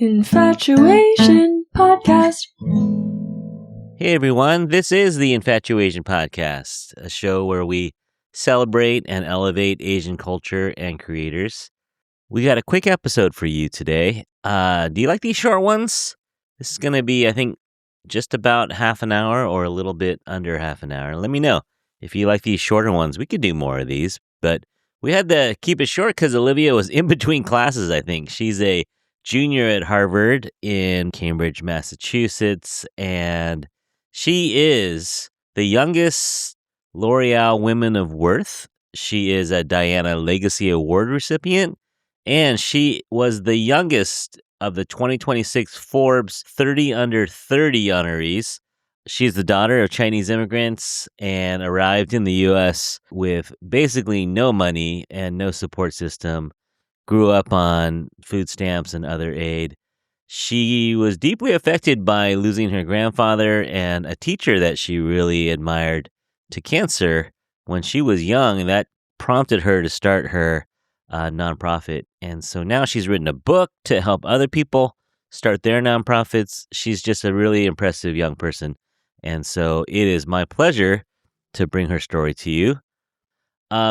Infatuasian Podcast. Hey everyone, this is the Infatuasian Podcast, a show where we celebrate and elevate Asian culture and creators. We got a quick episode for you today. Do you like these short ones? This is going to be, I think, just about half an hour or a little bit under half an hour. Let me know if you like these shorter ones. We could do more of these, but we had to keep it short because Olivia was in between classes, I think. She's a junior at Harvard in Cambridge, Massachusetts, and she is the youngest L'Oreal Women of Worth. She is a Diana Legacy Award recipient, and she was the youngest of the 2026 Forbes 30 Under 30 honorees. She's the daughter of Chinese immigrants and arrived in the U.S. with basically no money and no support system. Grew up on food stamps and other aid. She was deeply affected by losing her grandfather and a teacher that she really admired to cancer when she was young, and that prompted her to start her nonprofit. And so now she's written a book to help other people start their nonprofits. She's just a really impressive young person. And so it is my pleasure to bring her story to you.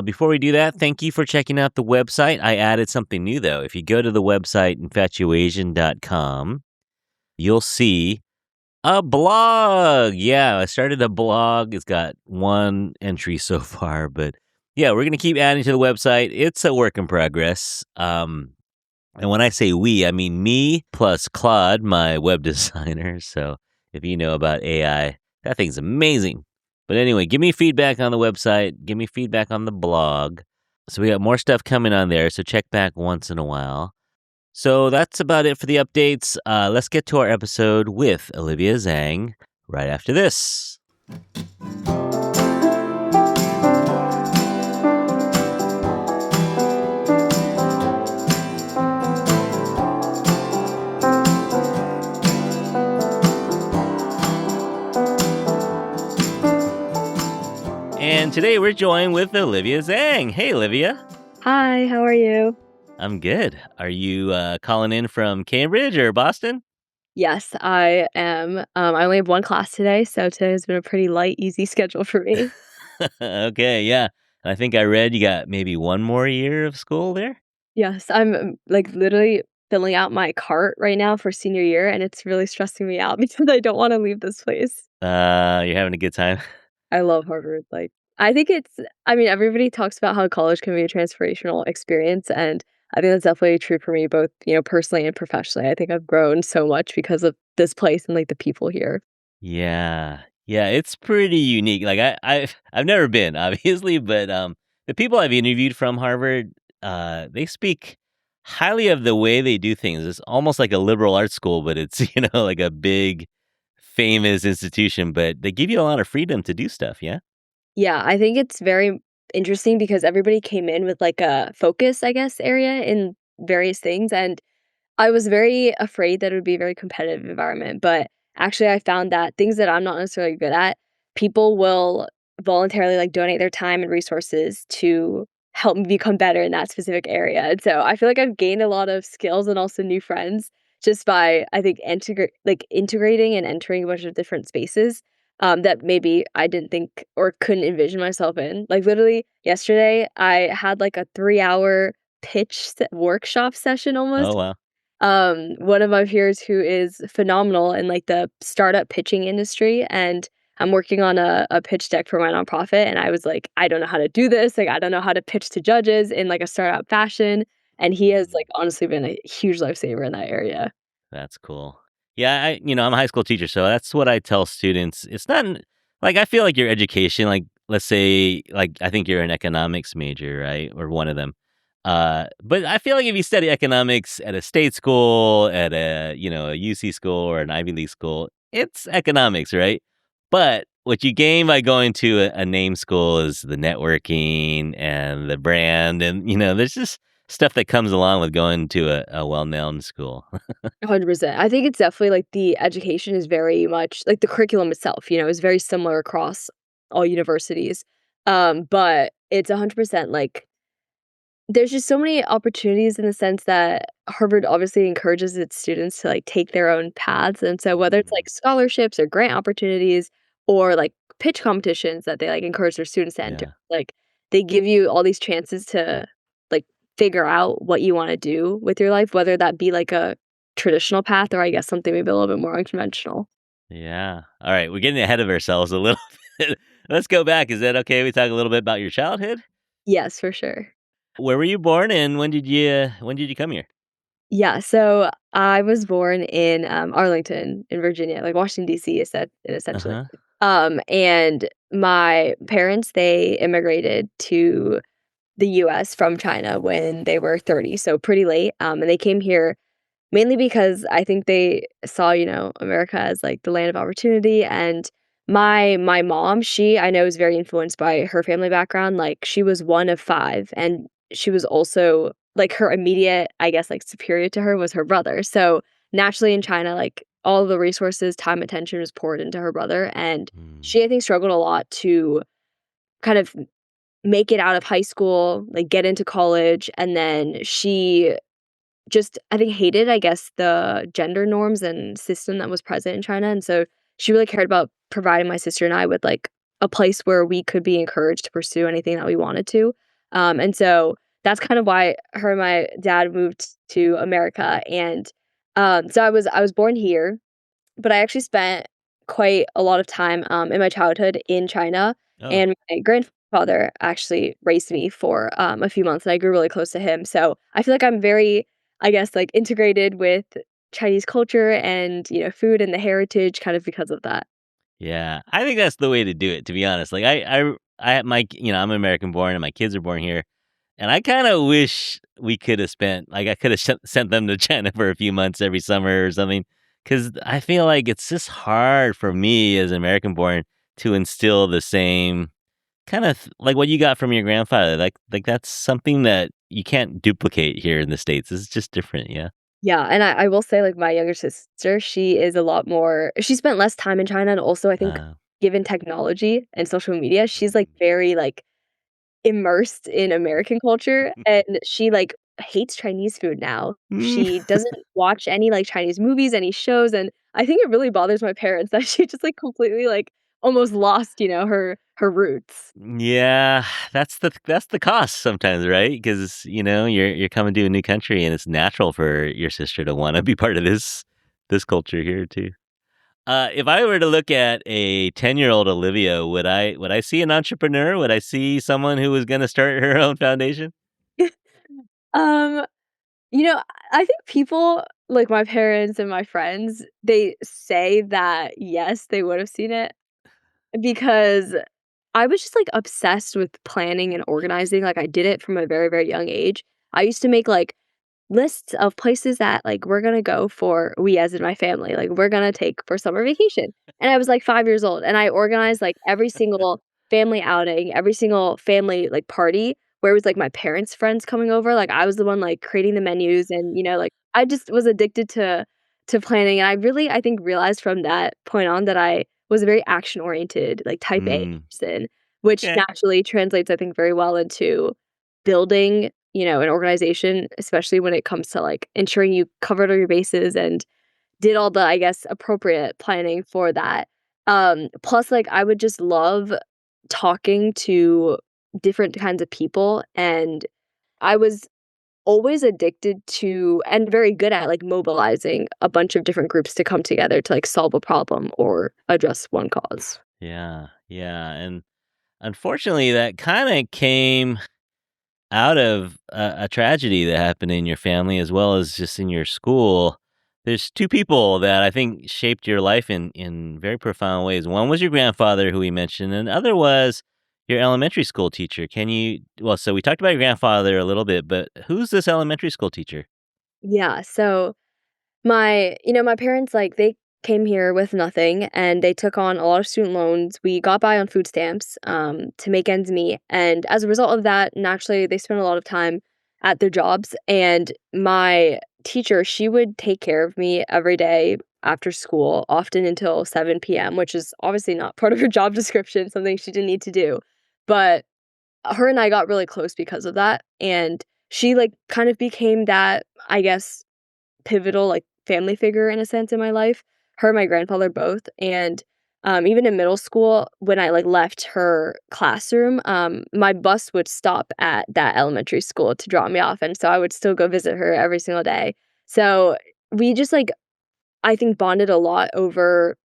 Before we do that, thank you for checking out the website. I added something new, though. If you go to the website, infatuasian.com, you'll see a blog. Yeah, I started a blog. It's got one entry so far, but yeah, we're going to keep adding to the website. It's a work in progress. And when I say we, I mean me plus Claude, my web designer. So if you know about AI, that thing's amazing. But anyway, give me feedback on the website. Give me feedback on the blog. So we got more stuff coming on there, so check back once in a while. So that's about it for the updates. Let's get to our episode with Olivia Zhang right after this. And today we're joined with Olivia Zhang. Hey, Olivia. Hi, how are you? I'm good. Are you calling in from Cambridge or Boston? Yes, I am. I only have one class today, so today has been a pretty light, easy schedule for me. Okay, yeah. I think I read you got maybe one more year of school there? Yes, I'm literally filling out my cart right now for senior year, and it's really stressing me out because I don't want to leave this place. You're having a good time? I love Harvard. Everybody talks about how college can be a transformational experience, and I think that's definitely true for me, both, personally and professionally. I think I've grown so much because of this place and the people here. Yeah. Yeah, it's pretty unique. I've never been, obviously, but the people I've interviewed from Harvard, they speak highly of the way they do things. It's almost like a liberal arts school, but it's, like a big, famous institution, but they give you a lot of freedom to do stuff, yeah? Yeah, I think it's very interesting because everybody came in with a focus, I guess, area in various things. And I was very afraid that it would be a very competitive environment. But actually, I found that things that I'm not necessarily good at, people will voluntarily donate their time and resources to help me become better in that specific area. And so I feel like I've gained a lot of skills and also new friends just by, I think, integrating and entering a bunch of different spaces that maybe I didn't think or couldn't envision myself in. Literally yesterday, I had a 3-hour workshop session Oh, almost. wow. One of my peers who is phenomenal in the startup pitching industry, and I'm working on a pitch deck for my nonprofit, and I was like, I don't know how to do this. I don't know how to pitch to judges in a startup fashion. And he has honestly been a huge lifesaver in that area. That's cool. Yeah, I'm a high school teacher, so that's what I tell students. It's not I feel like your education, let's say, I think you're an economics major, right? Or one of them. But I feel like if you study economics at a state school, at a UC school or an Ivy League school, it's economics, right? But what you gain by going to a name school is the networking and the brand, and there's just stuff that comes along with going to a well-known school. 100%. I think it's definitely the education is very much the curriculum itself, is very similar across all universities. But it's 100% there's just so many opportunities in the sense that Harvard obviously encourages its students to, like, take their own paths, and so whether it's, Mm, like, scholarships or grant opportunities or, like, pitch competitions that they, like, encourage their students to enter, yeah. like, they give you all these chances to, like, figure out what you wanna do with your life, whether that be, like, a traditional path or I guess something maybe a little bit more unconventional. Yeah. All right, we're getting ahead of ourselves a little bit. Let's go back. Is that okay? We talk a little bit about your childhood? Yes, for sure. Where were you born and when did you come here? Yeah, so I was born in, Arlington in Virginia, like Washington, DC, essentially. Uh-huh. And my parents, they immigrated to the US from China when they were 30, so pretty late, and they came here mainly because I think they saw, America as, like, the land of opportunity, and my mom, she I know is very influenced by her family background, like, she was one of 5, and she was also like, her immediate, I guess, like, superior to her was her brother, so, naturally in China, like, all the resources, time, attention was poured into her brother, and Mm, she, I think, struggled a lot to kind of make it out of high school, like, get into college, and then she just, I think, hated, I guess, the gender norms and system that was present in China, and so she really cared about providing my sister and I with, like, a place where we could be encouraged to pursue anything that we wanted to, and so that's kind of why her and my dad moved to America, and, so I was born here, but I actually spent quite a lot of time, in my childhood in China, oh, and my grandfather actually raised me for, a few months, and I grew really close to him, so I feel like I'm very, I guess, like, integrated with Chinese culture and, food and the heritage kind of because of that. yeah. I think that's the way to do it, to be honest. Like, I'm American born and my kids are born here. And I kinda wish we coulda I coulda sent them to China for a few months every summer or something, because I feel like it's just hard for me as American-born to instill the same kind of like what you got from your grandfather, like, that's something that you can't duplicate here in the States, it's just different, yeah. Yeah, and I will say, like, my younger sister, she is a lot more she spent less time in China, and also I think Uh, given technology and social media, she's, like, mm. very, like, immersed in American culture, and she, like, hates Chinese food now. Mm. She doesn't watch any, like, Chinese movies, any shows, and I think it really bothers my parents that she just, like, completely, like, almost lost, her roots. Yeah, that's the cost sometimes, right? Because you're coming to a new country, and it's natural for your sister to wanna be part of this culture here too. If I were to look at a 10-year-old Olivia, would I see an entrepreneur? Would I see someone who was gonna start her own foundation? Um, I think people, like my parents and my friends, they say that, yes, they would have seen it because I was just, like, obsessed with planning and organizing, like, I did it from a very, very young age. I used to make, like, lists of places that, like, we're gonna go for we as in my family, like, we're gonna take for summer vacation, and I was, like, 5 years old, and I organized, like, every single family outing, every single family, like, party where it was, like, my parents' friends coming over, like, I was the one, like, creating the menus and, like, I just was addicted to planning, and I really, I think, realized from that point on that I was a very action-oriented, like, type A Mm, person, which okay. naturally translates, I think, very well into building, an organization, especially when it comes to, like, ensuring you covered all your bases and did all the, I guess, appropriate planning for that. Plus, like, I would just love talking to different kinds of people, and I was always addicted to and very good at, like, mobilizing a bunch of different groups to come together to, like, solve a problem or address one cause. Yeah, yeah, and unfortunately, that kinda came out of a tragedy that happened in your family as well as just in your school. There's 2 people that I think shaped your life in very profound ways. One was your grandfather, who we mentioned, and the other was your elementary school teacher. So we talked about your grandfather a little bit, but who's this elementary school teacher? Yeah, so my parents, like, they came here with nothing, and they took on a lot of student loans. We got by on food stamps, to make ends meet, and as a result of that, naturally, they spent a lot of time at their jobs, and my teacher, she would take care of me every day after school, often until 7 p.m., which is obviously not part of her job description, something she didn't need to do, but her and I got really close because of that, and she, like, kind of became that, I guess, pivotal, like, family figure in a sense in my life. Her and my grandfather both, and, even in middle school, when I, like, left her classroom, my bus would stop at that elementary school to drop me off, and so I would still go visit her every single day. So, we just, like, I think bonded a lot over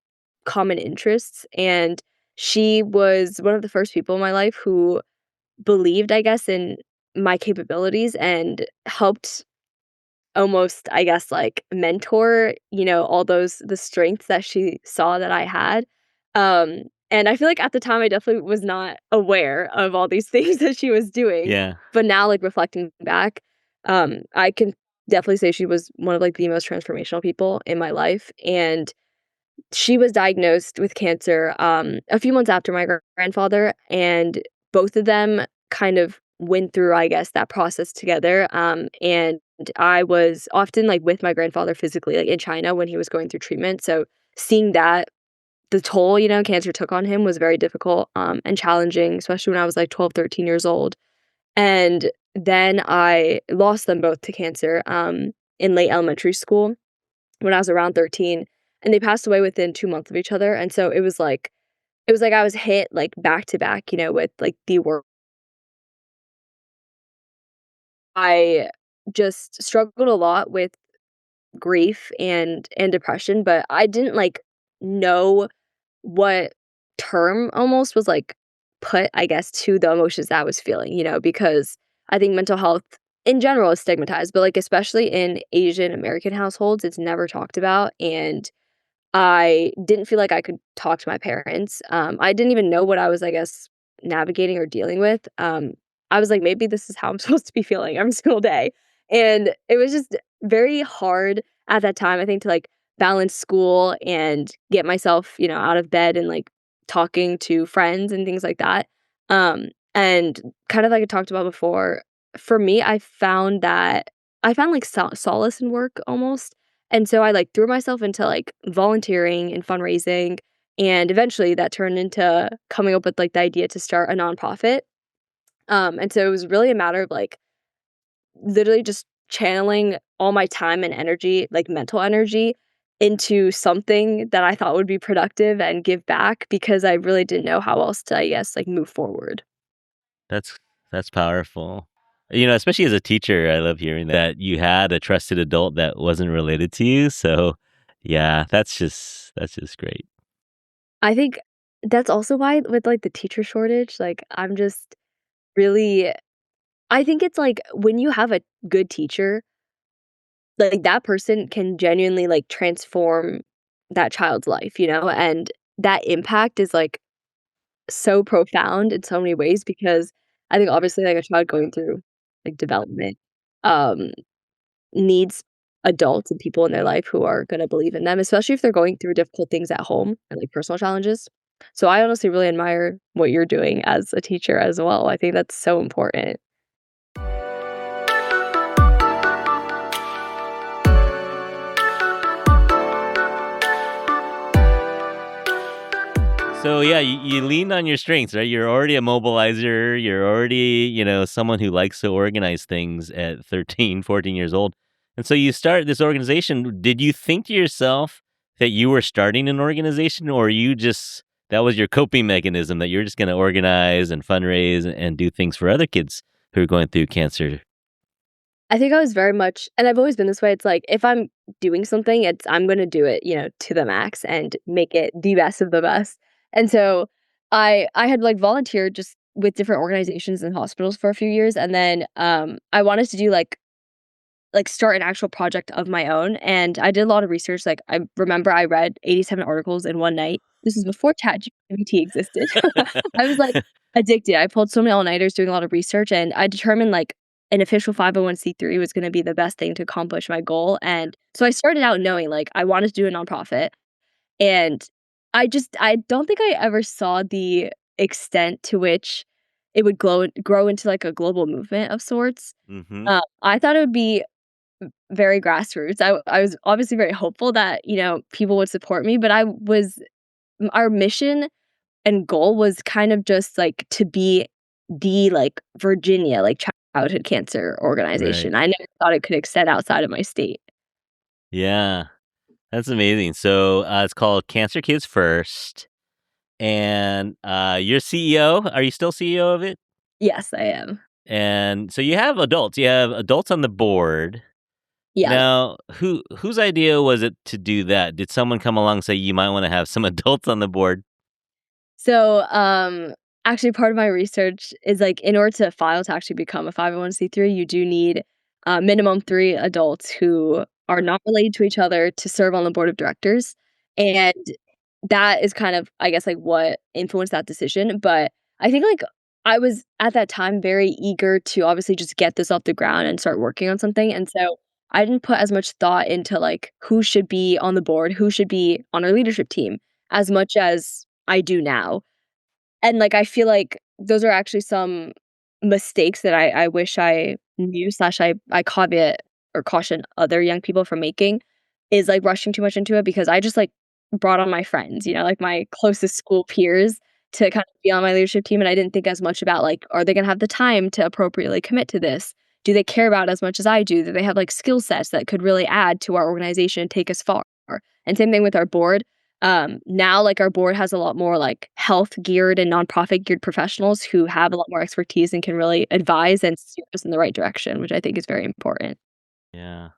common interests, and she was one of the first people in my life who believed, I guess, in my capabilities and helped almost, I guess, like, mentor, all those the strengths that she saw that I had. And I feel like at the time, I definitely was not aware of all these things that she was doing, Yeah. but now, like, reflecting back, I can definitely say she was one of, like, the most transformational people in my life, and she was diagnosed with cancer, a few months after my grandfather, and both of them kind of went through, I guess, that process together, and I was often, like, with my grandfather physically, like, in China when he was going through treatment, so seeing that, the toll, cancer took on him was very difficult, and challenging, especially when I was, like, 12, 13 years old, and then I lost them both to cancer, in late elementary school when I was around 13, and they passed away within 2 months of each other, and so it was like I was hit, like, back to back, with, like, the work. I just struggled a lot with grief and depression, but I didn't, like, know what term almost was, like, put, I guess, to the emotions that I was feeling, because I think mental health in general is stigmatized, but, like, especially in Asian American households, it's never talked about, and I didn't feel like I could talk to my parents. I didn't even know what I was, I guess, navigating or dealing with. I was like, maybe this is how I'm supposed to be feeling every single day. And it was just very hard at that time, I think, to like balance school and get myself, out of bed and like talking to friends and things like that. And kind of like I talked about before, for me, I found like solace in work almost, and so I, like, threw myself into, like, volunteering and fundraising, and eventually that turned into coming up with, like, the idea to start a nonprofit. And so it was really a matter of, like, literally just channeling all my time and energy, like, mental energy, into something that I thought would be productive and give back because I really didn't know how else to, I guess, like, move forward. That's that's powerful. Especially as a teacher, I love hearing that you had a trusted adult that wasn't related to you. So, yeah, that's just great. I think that's also why with, like, the teacher shortage, like, I'm just really I think it's like when you have a good teacher, like that person can genuinely like transform that child's life, and that impact is like so profound in so many ways because I think obviously like a child going through like development um needs adults and people in their life who are going to believe in them, especially if they're going through difficult things at home and like personal challenges. So I honestly really admire what you're doing as a teacher as well. I think that's so important. So yeah, you lean on your strengths, right? You're already a mobilizer. You're already, someone who likes to organize things at 13, 14 years old. And so you start this organization. Did you think to yourself that you were starting an organization, or that was your coping mechanism that you're just going to organize and fundraise and do things for other kids who are going through cancer? I think I was very much and I've always been this way, it's like, if I'm doing something, I'm gonna do it, to the max and make it the best of the best. And so, I had, like, volunteered just with different organizations and hospitals for a few years, and then, I wanted to do, like, start an actual project of my own, and I did a lot of research, like, I remember I read 87 articles in one night. This was before ChatGPT existed. I was, like, addicted. I pulled so many all-nighters doing a lot of research, and I determined, like, an official 501(c)(3) was gonna be the best thing to accomplish my goal, and so I started out knowing, like, I wanted to do a nonprofit, and I don't think I ever saw the extent to which it would grow into, like, a global movement of sorts. Hmm. I thought it would be very grassroots. I was obviously very hopeful that, people would support me, but our mission and goal was kind of just, like, to be the, like, Virginia, like, childhood cancer Right. organization. I never thought it could extend outside of my state. Yeah. That's amazing. So, it's called Cancer Kids First, and, you're CEO. Are you still CEO of it? Yes, I am. And so you have adults. You have adults on the board. Yeah. Now, whose idea was it to do that? Did someone come along and say, "You might wanna have some adults on the board?" So, actually part of my research is, like, in order to file to actually become a 501(c)(3), you do need, minimum 3 adults who are not related to each other to serve on the board of directors, and that is kind of, I guess, like, what influenced that decision, but I think, like, I was, at that time, very eager to obviously just get this off the ground and start working on something, and so I didn't put as much thought into, like, who should be on the board, who should be on our leadership team, as much as I do now. And, like, I feel like those are actually some mistakes that I wish I knew slash I caveat or caution other young people from making, is, like, rushing too much into it because I just, like, brought on my friends, like, my closest school peers to kind of be on my leadership team, and I didn't think as much about, like, are they gonna have the time to appropriately commit to this? Do they care about it as much as I do? Do they have, like, skill sets that could really add to our organization and take us far? And same thing with our board. Now, like, our board has a lot more, like, health-geared and nonprofit-geared professionals who have a lot more expertise and can really advise and steer us in the right direction, which I think is very important. Yeah.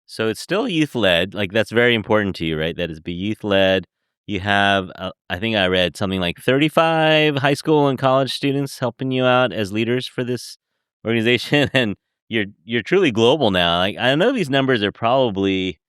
So it's still youth-led, like, that's very important to you, right? That is be youth-led. You have, I think I read something like 35 high school and college students helping you out as leaders for this organization, and you're truly global now. Like, I know these numbers are probably,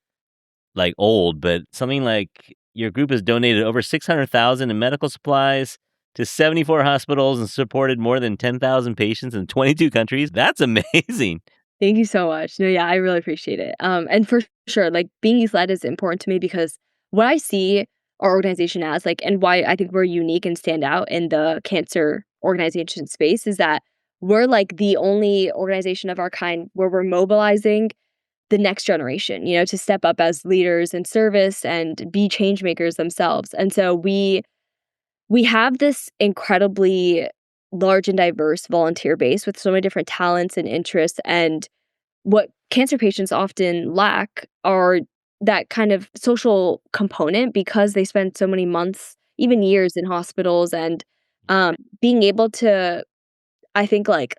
like, old, but something like your group has donated over 600,000 in medical supplies to 74 hospitals and supported more than 10,000 patients in 22 countries. That's amazing. Thank you so much. No, yeah, I really appreciate it. And for sure, like, being youth-led is important to me because what I see our organization as, like, and why I think we're unique and stand out in the cancer organization space is that we're, like, the only organization of our kind where we're mobilizing the next generation, to step up as leaders in service and be change makers themselves. And so we have this incredibly large and diverse volunteer base with so many different talents and interests, and what cancer patients often lack are that kind of social component because they spend so many months, even years in hospitals, and being able to, I think, like,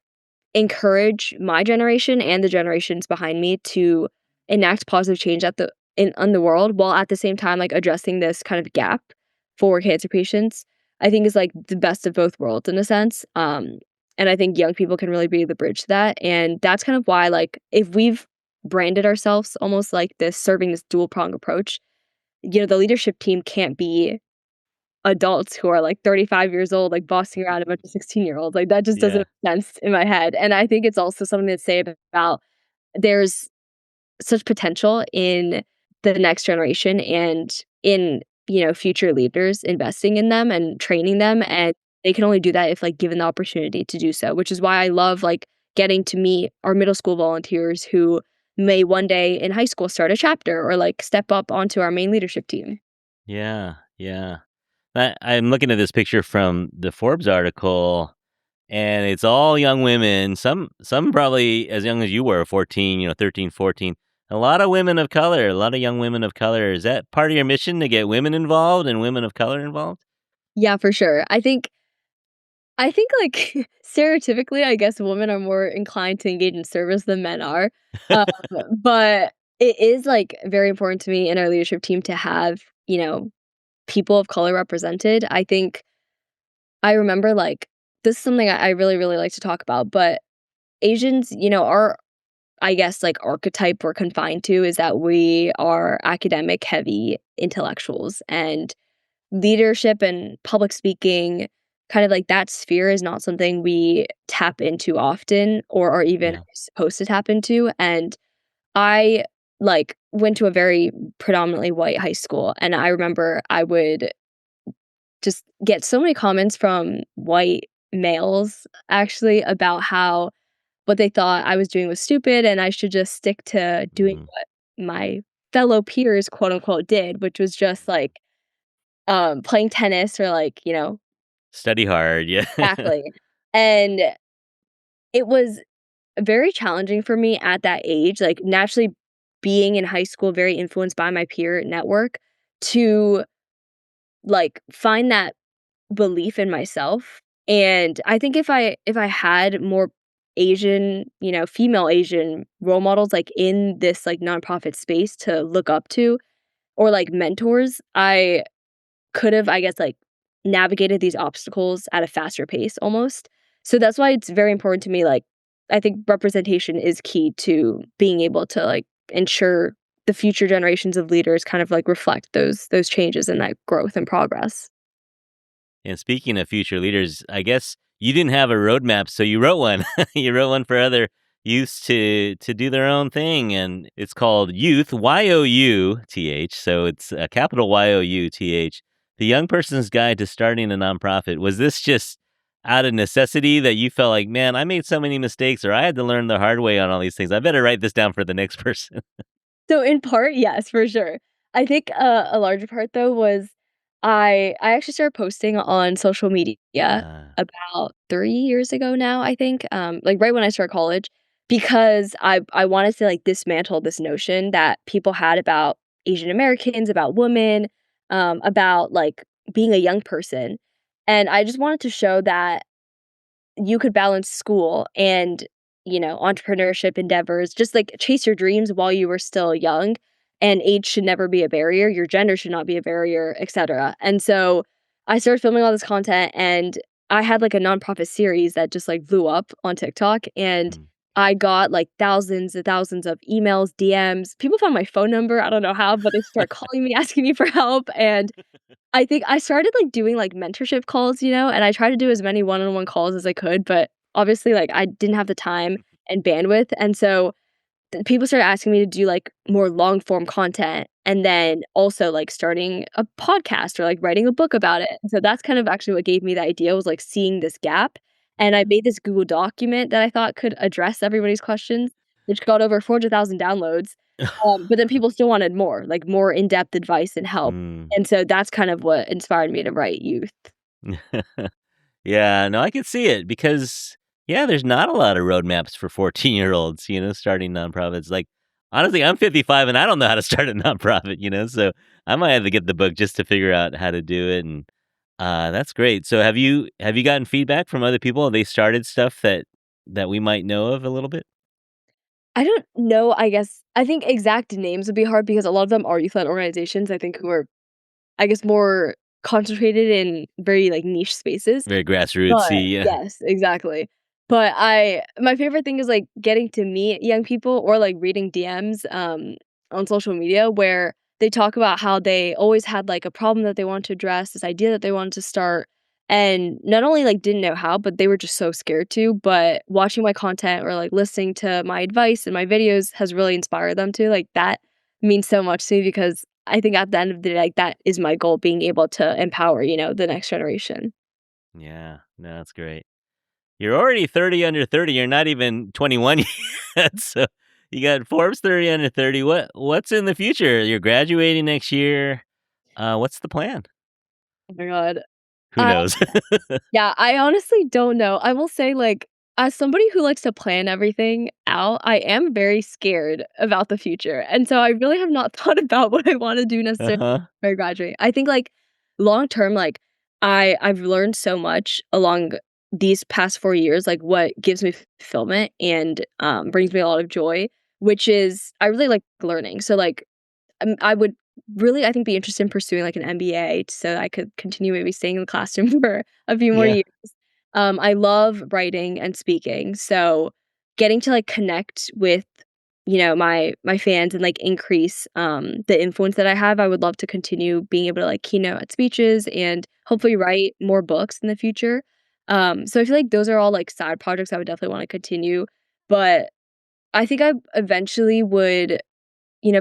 encourage my generation and the generations behind me to enact positive change at the in the world while at the same time, like, addressing this kind of gap for cancer patients, I think is, like, the best of both worlds in a sense, and I think young people can really be the bridge to that, and that's kind of why, like, if we've branded ourselves almost like this serving this dual prong approach, the leadership team can't be adults who are, like, 35 years old, like, bossing around a bunch of 16-year-olds, like, that just doesn't Yeah. make sense in my head, and I think it's also something to say about there's such potential in the next generation and in, future leaders investing in them and training them, and they can only do that if, like, given the opportunity to do so, which is why I love, like, getting to meet our middle school volunteers who may one day in high school start a chapter or, like, step up onto our main leadership team. Yeah, yeah. I'm looking at this picture from the Forbes article, and it's all young women, some probably as young as you were, 14, 13, 14. A lot of women of color, a lot of young women of color. Is that part of your mission to get women involved and women of color involved? Yeah, for sure. I think, like, stereotypically, I guess women are more inclined to engage in service than men are, um, but it is, like, very important to me in our leadership team to have, people of color represented. I think I remember, like, this is something I really, really like to talk about, but Asians, our, I guess, like, archetype we're confined to is that we are academic heavy intellectuals, and leadership and public speaking, kind of like that sphere is not something we tap into often or are even Yeah. supposed to tap into, and I, like, went to a very predominantly white high school, and I remember I would just get so many comments from white males actually about how what they thought I was doing was stupid and I should just stick to doing Mhm. what my fellow peers, quote unquote, did, which was just like playing tennis or like, Study hard, yeah. exactly. And it was very challenging for me at that age, like, naturally being in high school, very influenced by my peer network to, like, find that belief in myself, and I think if I had more Asian, female Asian role models, like, in this, like, nonprofit space to look up to or, like, mentors, I could have, I guess, like, navigated these obstacles at a faster pace almost. So that's why it's very important to me, like, I think representation is key to being able to, like, ensure the future generations of leaders kind of, like, reflect those changes and that growth and progress. And speaking of future leaders, I guess you didn't have a roadmap, so you wrote one. You wrote one for other youths to do their own thing, and it's called Youth YOUTH. So it's a capital YOUTH. The Young Person's Guide to Starting a Nonprofit. Was this just out of necessity that you felt like, man, I made so many mistakes, or I had to learn the hard way on all these things? I better write this down for the next person. So in part, yes, for sure. I think a larger part though was I actually started posting on social media uh, about 3 years ago now, I think, like, right when I started college, because I wanted to, like, dismantle this notion that people had about Asian Americans, about women, about, like, being a young person, and I just wanted to show that you could balance school and, entrepreneurship endeavors, just, like, chase your dreams while you were still young, and age should never be a barrier, your gender should not be a barrier, etcetera, and so, I started filming all this content, and I had, like, a nonprofit series that just, like, blew up on TikTok, and mm. I got, like, thousands and thousands of emails, DMs, people found my phone number, I don't know how, but they started calling me, asking me for help, and I think I started, like, doing, like, mentorship calls, and I tried to do as many one-on-one calls as I could, but obviously, like, I didn't have the time and bandwidth, and so people started asking me to do, like, more long form content and then also, like, starting a podcast or, like, writing a book about it. So that's kind of actually what gave me the idea was, like, seeing this gap, and I made this Google document that I thought could address everybody's questions, which got over 400,000 downloads, but then people still wanted more, like, more in-depth advice and help, Mm. and so that's kind of what inspired me to write Youth. Yeah, no, I can see it because, yeah, there's not a lot of roadmaps for 14-year-olds, starting nonprofits. Like, honestly, I'm 55 and I don't know how to start a nonprofit, so I might have to get the book just to figure out how to do it. And that's great. So have you gotten feedback from other people? Have they started stuff that we might know of a little bit? I don't know, I guess I think exact names would be hard because a lot of them are youth-led organizations, I think, who are, I guess, more concentrated in very, like, niche spaces. Very But grassrootsy, yeah. yes, exactly. But I my favorite thing is, like, getting to meet young people or, like, reading DMs, on social media where they talk about how they always had, like, a problem that they want to address, this idea that they wanted to start, and not only, like, didn't know how, but they were just so scared to, but watching my content or, like, listening to my advice and my videos has really inspired them to, like, that means so much to me because I think at the end of the day, like, that is my goal, being able to empower, the next generation. Yeah, no, that's great. You're already 30 under 30. You're not even 21 yet. So you got Forbes 30 under 30. What's in the future? You're graduating next year. What's the plan? Oh my god. Who knows? Yeah, I honestly don't know. I will say, like, as somebody who likes to plan everything out, I am very scared about the future, and so I really have not thought about what I wanna do necessarily Uh-huh. when I graduate. I think, like, long term, like, I've learned so much along these past 4 years, like, what gives me fulfillment and, brings me a lot of joy, which is I really like learning. So, like, I would really, I think, be interested in pursuing, like, an MBA so I could continue maybe staying in the classroom for a few more Yeah. years. I love writing and speaking, so getting to, like, connect with, my fans and, like, increase, the influence that I have, I would love to continue being able to, like, keynote at speeches and hopefully write more books in the future. So I feel like those are all, like, side projects I would definitely wanna continue, but I think I eventually would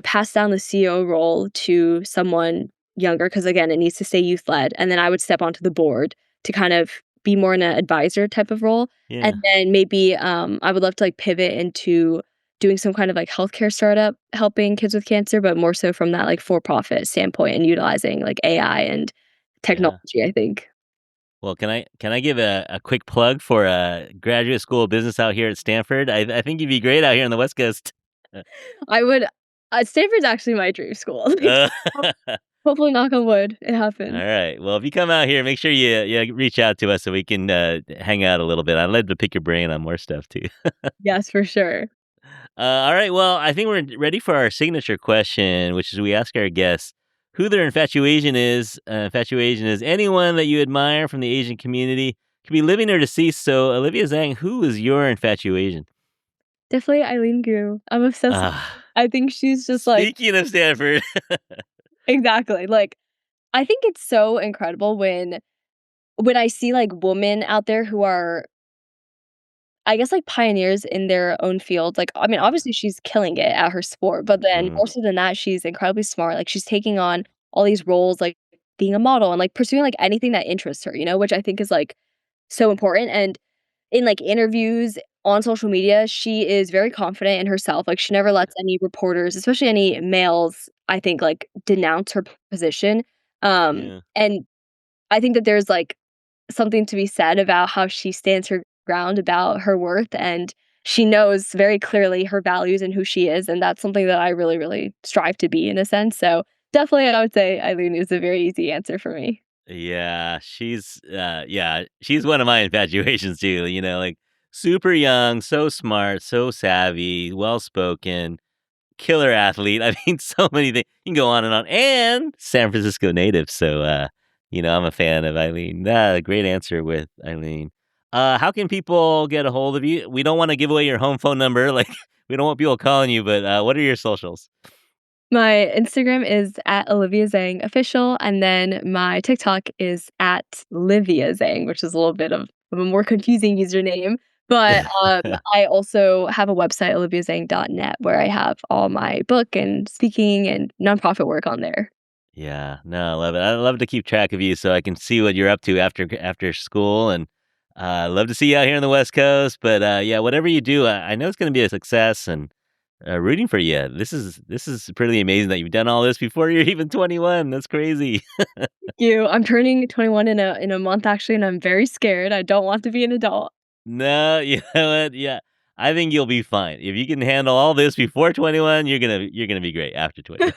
pass down the CEO role to someone younger because again, it needs to stay youth led, and then I would step onto the board to kind of be more in an advisor type of role, and Yeah. then maybe, I would love to, like, pivot into doing some kind of, like, healthcare startup helping kids with cancer, but more so from that, like, for-profit standpoint and utilizing, like, AI and Yeah. technology, I think. Well, can I give a quick plug for a graduate school of business out here at Stanford? I think you'd be great out here on the West Coast. I would Stanford's actually my dream school. Like, Uh, hopefully, knock on wood, it all happens. right. Well, if you come out here, make sure you reach out to us so we can hang out a little bit. I'd love to pick your brain on more stuff too. Yes, for sure. All right. Well, I think we're ready for our signature question, which is we ask our guests who their infatuation is. Infatuation is anyone that you admire from the Asian community. Could be living or deceased. So, Olivia Zhang, who is your infatuation? Definitely Eileen Gu. I'm obsessed with Ah, I think she's just, like speaking of Stanford. exactly, like, I think it's so incredible when I see, like, women out there who are, I guess, like, pioneers in their own field, like, I mean, obviously, she's killing it at her sport, but then Mm, more so than that, she's incredibly smart, like, she's taking on all these roles, like, being a model and, like, pursuing, like, anything that interests her, which I think is, like, so important, and in, like, interviews on social media, she is very confident in herself, like, she never lets any reporters, especially any males, I think, like, denounce her position, yeah. and I think that there's, like, something to be said about how she stands her ground about her worth, and she knows very clearly her values and who she is, and that's something that I really, really strive to be in a sense, so definitely I would say Eileen is a very easy answer for me. She's one of my infatuations too, like super young, so smart, so savvy, well spoken, killer athlete. I mean, so many things. You can go on and on. And San Francisco native. So I'm a fan of Eileen. Great answer with Eileen. How can people get a hold of you? We don't want to give away your home phone number, like we don't want people calling you, but what are your socials? My Instagram is at Olivia Zhang official, and then my TikTok is at Livia Zhang, which is a little bit of a more confusing username. But I also have a website, oliviazhang.net, where I have all my book and speaking and nonprofit work on there. Yeah, no, I love it. I love to keep track of you so I can see what you're up to after school, and love to see you out here on the West Coast. But yeah, whatever you do, I know it's going to be a success, and rooting for you. This is pretty amazing that you've done all this before you're even 21. That's crazy. Thank you. I'm turning 21 in a month actually, and I'm very scared. I don't want to be an adult. No, you know what? Yeah, I think you'll be fine if you can handle all this before 21. You're gonna be great after 21.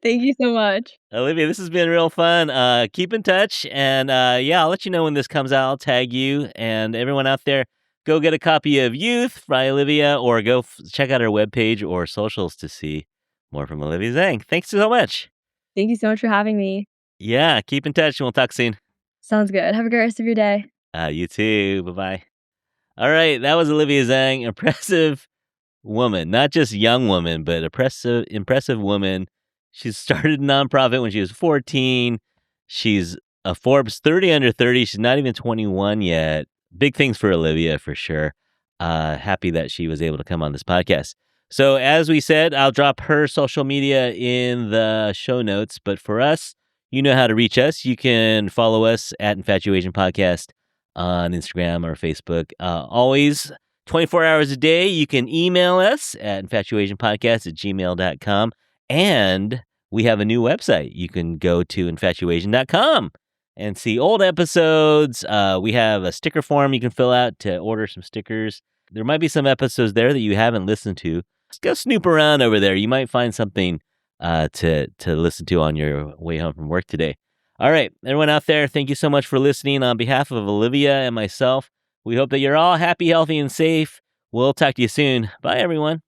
Thank you so much. Olivia, this has been real fun. Keep in touch, and yeah, I'll let you know when this comes out. I'll tag you and everyone out there. Go get a copy of Youth by Olivia, or go check out her webpage or socials to see more from Olivia Zhang. Thanks so much. Thank you so much for having me. Yeah, keep in touch, and we'll talk soon. Sounds good. Have a great rest of your day. You too. Bye bye. All right, that was Olivia Zhang. Impressive woman, not just young woman, but impressive woman. She started a nonprofit when she was 14. She's a Forbes 30 under 30. She's not even 21 yet. Big things for Olivia for sure. Happy that she was able to come on this podcast. So as we said, I'll drop her social media in the show notes. But for us, you know how to reach us. You can follow us at Infatuasian Podcast on Instagram or Facebook. Always 24 hours a day. You can email us at infatuasianpodcast@gmail.com. And we have a new website. You can go to infatuasian.com and see old episodes. We have a sticker form you can fill out to order some stickers. There might be some episodes there that you haven't listened to. Just go snoop around over there. You might find something to listen to on your way home from work today. All right, everyone out there, thank you so much for listening. On behalf of Olivia and myself, we hope that you're all happy, healthy, and safe. We'll talk to you soon. Bye, everyone.